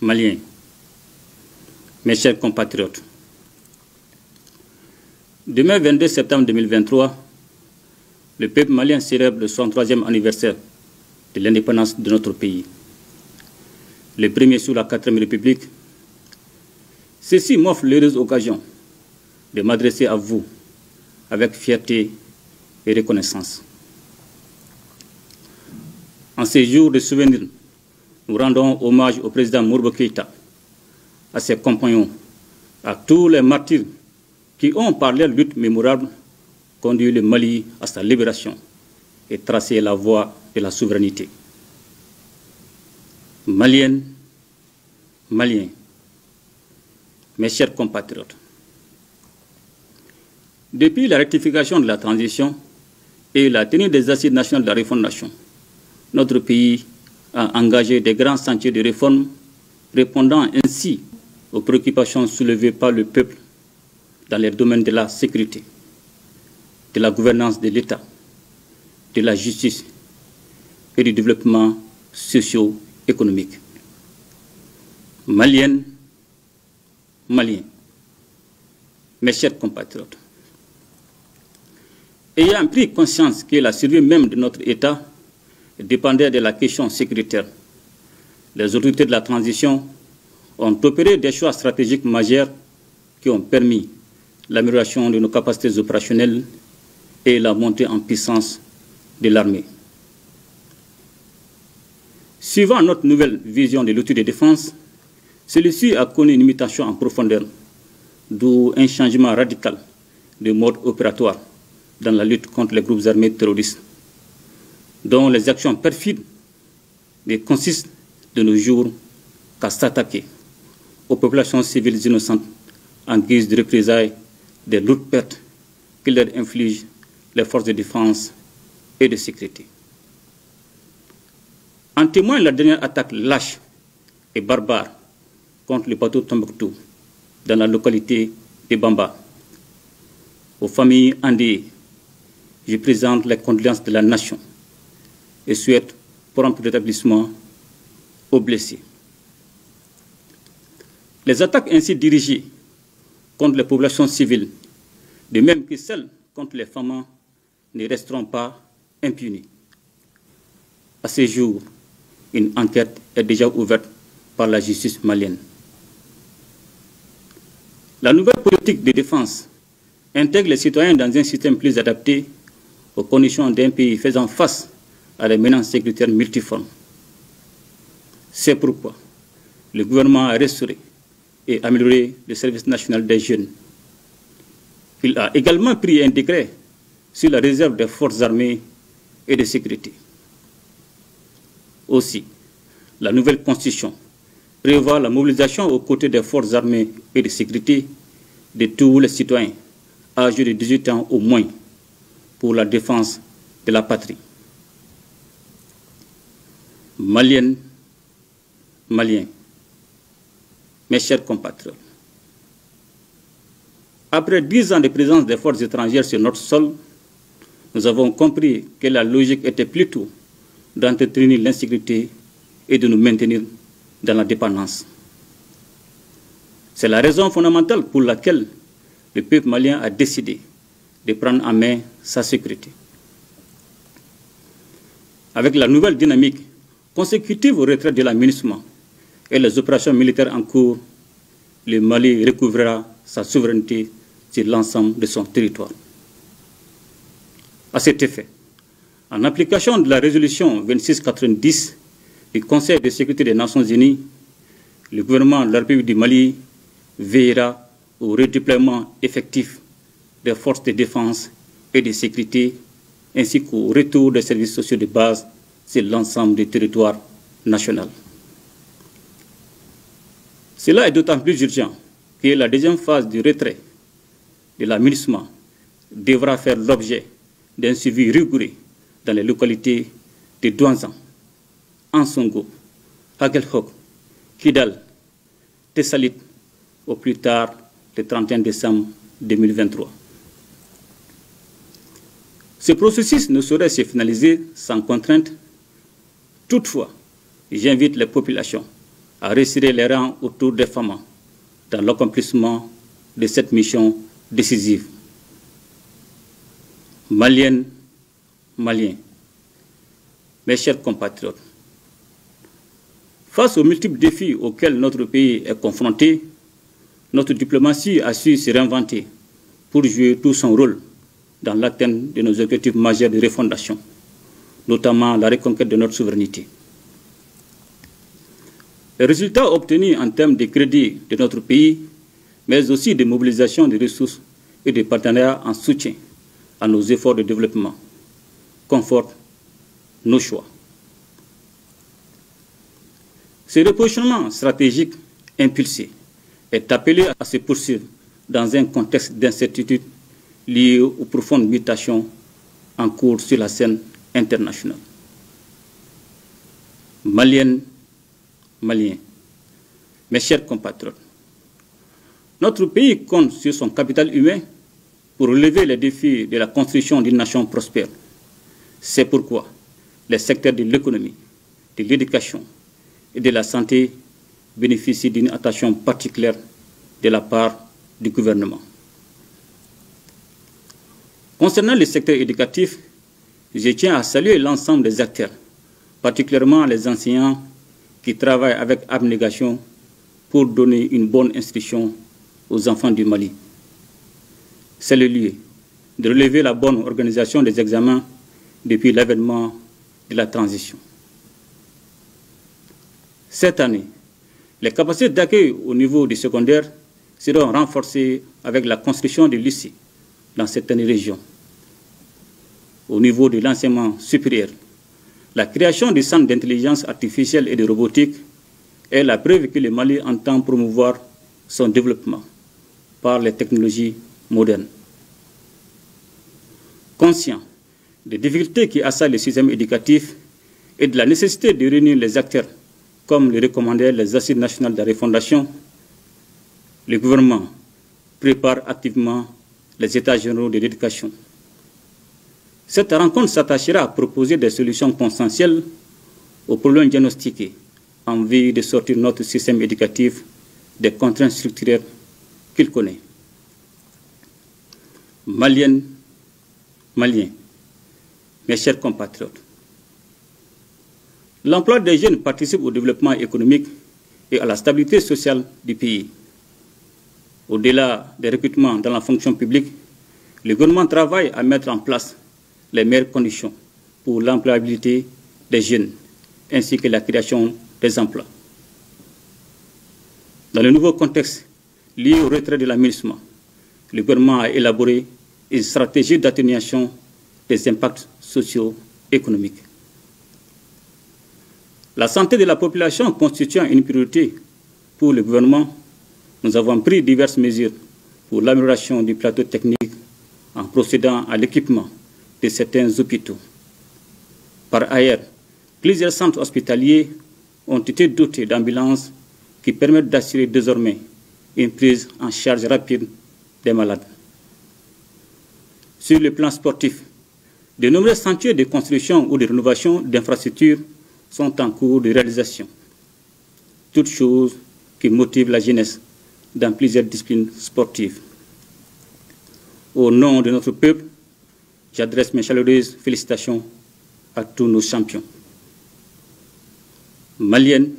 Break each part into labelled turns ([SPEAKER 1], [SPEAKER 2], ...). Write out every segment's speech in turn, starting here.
[SPEAKER 1] Maliens, mes chers compatriotes, demain 22 septembre 2023, le peuple malien célèbre le 63e anniversaire de l'indépendance de notre pays. Le premier sous la 4e République. Ceci m'offre l'heureuse occasion de m'adresser à vous avec fierté et reconnaissance. En ces jours de souvenirs, nous rendons hommage au président Modibo Keïta, à ses compagnons, à tous les martyrs qui ont, par leur lutte mémorable, conduit le Mali à sa libération et tracé la voie de la souveraineté. Maliennes, Maliens, mes chers compatriotes, depuis la rectification de la transition et la tenue des assises nationales de la refondation, notre pays a engagé des grands chantiers de réforme, répondant ainsi aux préoccupations soulevées par le peuple dans les domaines de la sécurité, de la gouvernance de l'État, de la justice et du développement socio-économique. Maliennes, Maliens, mes chers compatriotes, ayant pris conscience que la survie même de notre État dépendait de la question sécuritaire, les autorités de la transition ont opéré des choix stratégiques majeurs qui ont permis l'amélioration de nos capacités opérationnelles et la montée en puissance de l'armée. Suivant notre nouvelle vision de l'outil de défense, celui-ci a connu une mutation en profondeur, d'où un changement radical de mode opératoire dans la lutte contre les groupes armés terroristes, dont les actions perfides ne consistent de nos jours qu'à s'attaquer aux populations civiles innocentes en guise de représailles des lourdes pertes que leur infligent les forces de défense et de sécurité. En témoigne la dernière attaque lâche et barbare contre le bateau Tombouctou dans la localité de Bamba. Aux familles endeuillées, je présente les condoléances de la nation et souhaite prompt rétablissement aux blessés. Les attaques ainsi dirigées contre les populations civiles, de même que celles contre les femmes, ne resteront pas impunies. À ce jour, une enquête est déjà ouverte par la justice malienne. La nouvelle politique de défense intègre les citoyens dans un système plus adapté aux conditions d'un pays faisant face à des menaces sécuritaires multiformes. C'est pourquoi le gouvernement a restauré et amélioré le service national des jeunes. Il a également pris un décret sur la réserve des forces armées et de sécurité. Aussi, la nouvelle constitution prévoit la mobilisation aux côtés des forces armées et de sécurité de tous les citoyens âgés de 18 ans au moins pour la défense de la patrie. Maliennes, Maliens, mes chers compatriotes, après 10 ans de présence des forces étrangères sur notre sol, nous avons compris que la logique était plutôt d'entretenir l'insécurité et de nous maintenir dans la dépendance. C'est la raison fondamentale pour laquelle le peuple malien a décidé de prendre en main sa sécurité. Avec la nouvelle dynamique consécutive au retrait de la MINUSMA et les opérations militaires en cours, le Mali recouvrera sa souveraineté sur l'ensemble de son territoire. À cet effet, en application de la résolution 2690 du Conseil de sécurité des Nations Unies, le gouvernement de la République du Mali veillera au redéploiement effectif des forces de défense et de sécurité, ainsi qu'au retour des services sociaux de base sur l'ensemble du territoire national. Cela est d'autant plus urgent que la deuxième phase du retrait de la MINUSMA devra faire l'objet d'un suivi rigoureux dans les localités de Douanzan, Ansongo, Aguelhok, Kidal, Tessalit, au plus tard le 31 décembre 2023. Ce processus ne saurait se finaliser sans contrainte. Toutefois, j'invite les populations à resserrer les rangs autour des femmes dans l'accomplissement de cette mission décisive. Maliennes, Maliens, mes chers compatriotes, face aux multiples défis auxquels notre pays est confronté, notre diplomatie a su se réinventer pour jouer tout son rôle dans l'atteinte de nos objectifs majeurs de refondation, notamment la reconquête de notre souveraineté. Les résultats obtenus en termes de crédit de notre pays, mais aussi de mobilisation des ressources et de partenariats en soutien à nos efforts de développement, confortent nos choix. Ce repositionnement stratégique impulsé est appelé à se poursuivre dans un contexte d'incertitude lié aux profondes mutations en cours sur la scène internationale. Maliennes, Maliens, mes chers compatriotes, notre pays compte sur son capital humain pour relever les défis de la construction d'une nation prospère. C'est pourquoi les secteurs de l'économie, de l'éducation et de la santé bénéficient d'une attention particulière de la part du gouvernement. Concernant le secteur éducatif, je tiens à saluer l'ensemble des acteurs, particulièrement les enseignants qui travaillent avec abnégation pour donner une bonne instruction aux enfants du Mali. C'est le lieu de relever la bonne organisation des examens depuis l'avènement de la transition. Cette année, les capacités d'accueil au niveau du secondaire seront renforcées avec la construction de lycées dans certaines régions. Au niveau de l'enseignement supérieur, la création du centre d'intelligence artificielle et de robotique est la preuve que le Mali entend promouvoir son développement par les technologies modernes. Conscient des difficultés qui assaillent le système éducatif et de la nécessité de réunir les acteurs, comme le recommandaient les Assises nationales de la refondation, le gouvernement prépare activement les États généraux de l'éducation. Cette rencontre s'attachera à proposer des solutions consensuelles aux problèmes diagnostiqués en vue de sortir notre système éducatif des contraintes structurelles qu'il connaît. Maliennes, Maliens, mes chers compatriotes, l'emploi des jeunes participe au développement économique et à la stabilité sociale du pays. Au-delà des recrutements dans la fonction publique, le gouvernement travaille à mettre en place les meilleures conditions pour l'employabilité des jeunes ainsi que la création des emplois. Dans le nouveau contexte lié au retrait de l'aménagement, le gouvernement a élaboré une stratégie d'atténuation des impacts socio-économiques. La santé de la population constituant une priorité pour le gouvernement, nous avons pris diverses mesures pour l'amélioration du plateau technique en procédant à l'équipement de certains hôpitaux. Par ailleurs, plusieurs centres hospitaliers ont été dotés d'ambulances qui permettent d'assurer désormais une prise en charge rapide des malades. Sur le plan sportif, de nombreux chantiers de construction ou de rénovation d'infrastructures sont en cours de réalisation. Toutes choses qui motivent la jeunesse dans plusieurs disciplines sportives. Au nom de notre peuple, j'adresse mes chaleureuses félicitations à tous nos champions. Maliennes,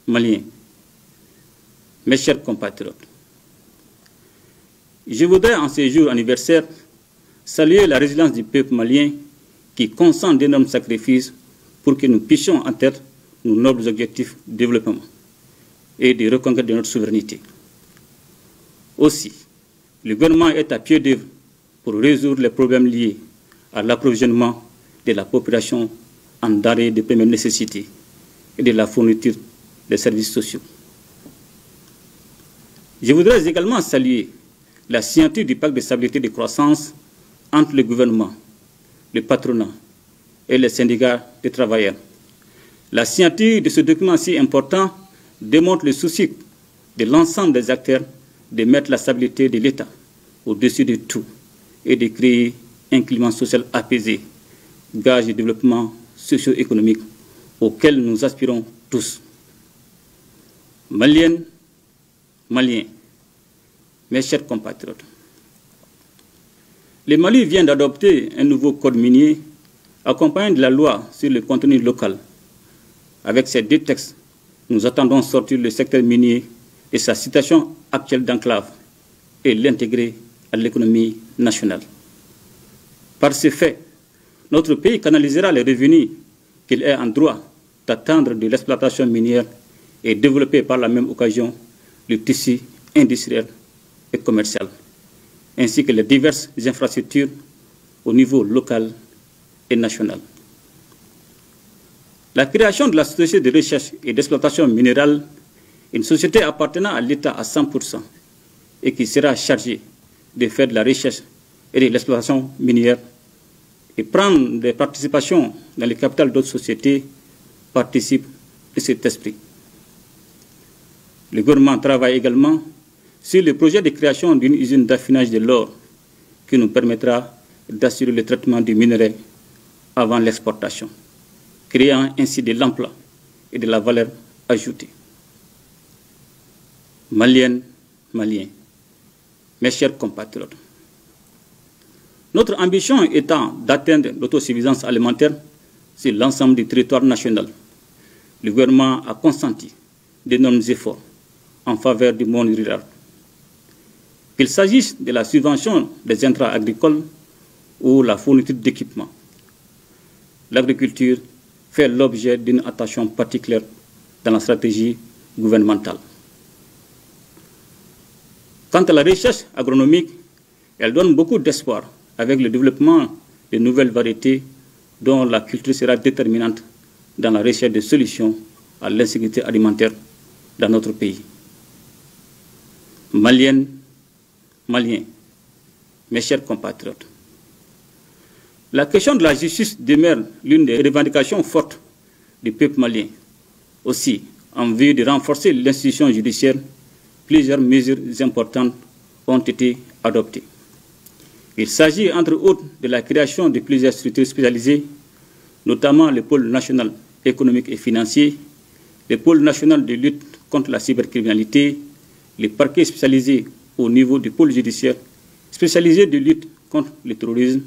[SPEAKER 1] Maliens, mes chers compatriotes, je voudrais en ce jour anniversaire saluer la résilience du peuple malien qui consent d'énormes sacrifices pour que nous puissions atteindre nos nobles objectifs de développement et de reconquête de notre souveraineté. Aussi, le gouvernement est à pied d'œuvre pour résoudre les problèmes liés à l'approvisionnement de la population en denrées de première nécessité et de la fourniture des services sociaux. Je voudrais également saluer la signature du pacte de stabilité et de croissance entre le gouvernement, le patronat et les syndicats de travailleurs. La signature de ce document si important démontre le souci de l'ensemble des acteurs de mettre la stabilité de l'État au-dessus de tout et de créer un climat social apaisé, gage de développement socio-économique auquel nous aspirons tous. Maliennes, Maliens, mes chers compatriotes, le Mali vient d'adopter un nouveau code minier accompagné de la loi sur le contenu local. Avec ces deux textes, nous attendons sortir le secteur minier de sa situation actuelle d'enclave et l'intégrer à l'économie nationale. Par ce fait, notre pays canalisera les revenus qu'il est en droit d'attendre de l'exploitation minière et développer par la même occasion le tissu industriel et commercial, ainsi que les diverses infrastructures au niveau local et national. La création de la société de recherche et d'exploitation minérale, une société appartenant à l'État à 100% et qui sera chargée de faire de la recherche et de l'exploitation minière et prendre des participations dans le capital d'autres sociétés, participe de cet esprit. Le gouvernement travaille également sur le projet de création d'une usine d'affinage de l'or qui nous permettra d'assurer le traitement du minerai avant l'exportation, créant ainsi de l'emploi et de la valeur ajoutée. Maliennes, Maliens, mes chers compatriotes, notre ambition étant d'atteindre l'autosuffisance alimentaire sur l'ensemble du territoire national, le gouvernement a consenti d'énormes efforts en faveur du monde rural. Qu'il s'agisse de la subvention des intrants agricoles ou la fourniture d'équipements, l'agriculture fait l'objet d'une attention particulière dans la stratégie gouvernementale. Quant à la recherche agronomique, elle donne beaucoup d'espoir avec le développement de nouvelles variétés dont la culture sera déterminante dans la recherche de solutions à l'insécurité alimentaire dans notre pays. Maliennes, Maliens, mes chers compatriotes, la question de la justice demeure l'une des revendications fortes du peuple malien. Aussi, en vue de renforcer l'institution judiciaire, plusieurs mesures importantes ont été adoptées. Il s'agit entre autres de la création de plusieurs structures spécialisées, notamment le pôle national économique et financier, le pôle national de lutte contre la cybercriminalité, les parquets spécialisés au niveau du pôle judiciaire, spécialisé de lutte contre le terrorisme,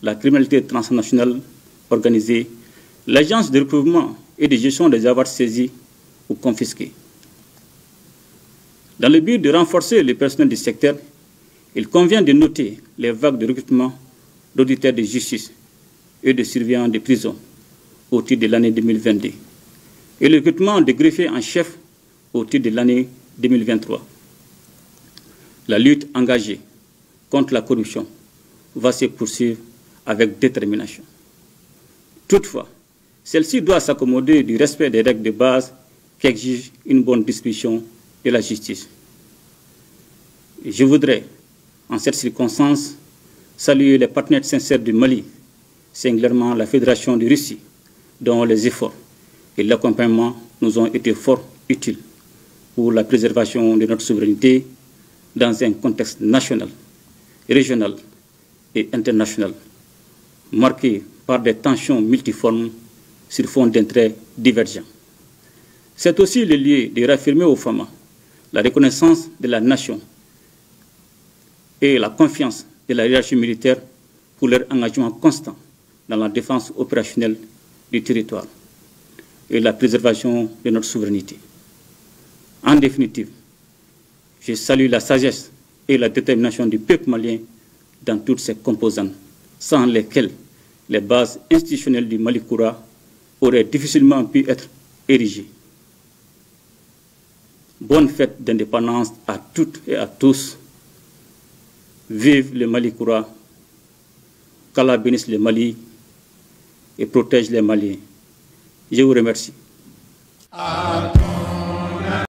[SPEAKER 1] la criminalité transnationale organisée, l'agence de recouvrement et de gestion des avoirs saisis ou confisqués. Dans le but de renforcer le personnel du secteur, il convient de noter les vagues de recrutement d'auditeurs de justice et de surveillants de prison au titre de l'année 2022 et le recrutement de greffiers en chef au titre de l'année 2023. La lutte engagée contre la corruption va se poursuivre avec détermination. Toutefois, celle-ci doit s'accommoder du respect des règles de base qu'exige une bonne distribution de la justice. Et je voudrais, en cette circonstance, saluer les partenaires sincères du Mali, singulièrement la Fédération de Russie, dont les efforts et l'accompagnement nous ont été fort utiles pour la préservation de notre souveraineté dans un contexte national, régional et international, marqué par des tensions multiformes sur fond d'intérêts divergents. C'est aussi le lieu de réaffirmer aux femmes la reconnaissance de la nation et la confiance de la hiérarchie militaire pour leur engagement constant dans la défense opérationnelle du territoire et la préservation de notre souveraineté. En définitive, je salue la sagesse et la détermination du peuple malien dans toutes ses composantes, sans lesquelles les bases institutionnelles du Mali Koura auraient difficilement pu être érigées. Bonne fête d'indépendance à toutes et à tous. Vive le Mali Koura, qu'Allah bénisse le Mali et protège les Maliens. Je vous remercie.